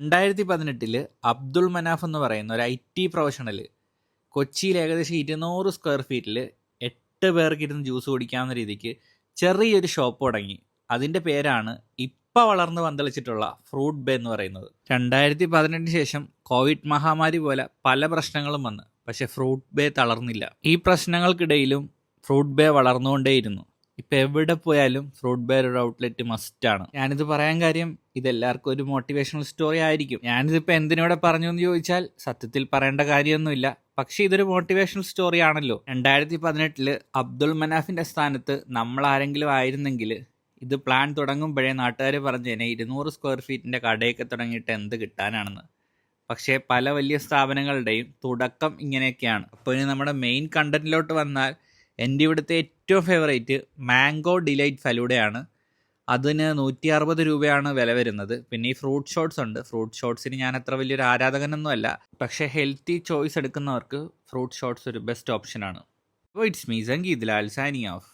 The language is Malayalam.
2018 അബ്ദുൾ മനാഫ് എന്ന് പറയുന്ന ഒരു IT പ്രൊഫഷണൽ കൊച്ചിയിൽ ഏകദേശം 200 സ്ക്വയർ ഫീറ്റിൽ 8 പേർക്ക് ഇരുന്ന് ജ്യൂസ് കുടിക്കാവുന്ന രീതിക്ക് ചെറിയൊരു ഷോപ്പ് തുടങ്ങി. അതിൻ്റെ പേരാണ് ഇപ്പം വളർന്ന് പന്തളിച്ചിട്ടുള്ള ഫ്രൂട്ട് ബേ എന്ന് പറയുന്നത്. 2018 ശേഷം കോവിഡ് മഹാമാരി പോലെ പല പ്രശ്നങ്ങളും വന്ന്, പക്ഷെ ഫ്രൂട്ട് ബേ തളർന്നില്ല. ഈ പ്രശ്നങ്ങൾക്കിടയിലും ഫ്രൂട്ട് ബേ വളർന്നുകൊണ്ടേയിരുന്നു. ഇപ്പം എവിടെ പോയാലും ഫ്രൂട്ട് ബേ ഒരു ഔട്ട്ലെറ്റ് മസ്റ്റാണ്. ഞാനിത് പറയാൻ കാര്യം ഇതെല്ലാവർക്കും ഒരു മോട്ടിവേഷണൽ സ്റ്റോറി ആയിരിക്കും. ഞാനിതിപ്പോൾ എന്തിനോടെ പറഞ്ഞു എന്ന് ചോദിച്ചാൽ സത്യത്തിൽ പറയേണ്ട കാര്യമൊന്നുമില്ല, പക്ഷേ ഇതൊരു മോട്ടിവേഷണൽ സ്റ്റോറി ആണല്ലോ. 2018 അബ്ദുൾ മനാഫിൻ്റെ സ്ഥാനത്ത് നമ്മൾ ആരെങ്കിലും ആയിരുന്നെങ്കിൽ ഇത് പ്ലാൻ തുടങ്ങുമ്പോഴേ നാട്ടുകാർ പറഞ്ഞേനെ 200 സ്ക്വയർ ഫീറ്റിൻ്റെ കടയൊക്കെ തുടങ്ങിയിട്ട് എന്ത് കിട്ടാനാണെന്ന്. പക്ഷേ പല വലിയ സ്ഥാപനങ്ങളുടെയും തുടക്കം ഇങ്ങനെയൊക്കെയാണ്. അപ്പോൾ ഇനി നമ്മുടെ മെയിൻ കണ്ടന്റിലോട്ട് വന്നാൽ, എൻ്റെ ഇവിടുത്തെ ഏറ്റവും ഫേവറേറ്റ് മാംഗോ ഡിലൈറ്റ് ഫലൂഡയാണ്. അതിന് 160 രൂപയാണ് വില വരുന്നത്. പിന്നെ ഈ ഫ്രൂട്ട് ഷോട്ട്സ് ഉണ്ട്. ഫ്രൂട്ട് ഷോട്ട്സിന് ഞാൻ അത്ര വലിയൊരു ആരാധകനൊന്നും അല്ല, പക്ഷേ ഹെൽത്തി ചോയ്സ് എടുക്കുന്നവർക്ക് ഫ്രൂട്ട് ഷോട്ട്സ് ഒരു ബെസ്റ്റ് ഓപ്ഷനാണ്. അപ്പോൾ it's me Sangeeth Lal signing of.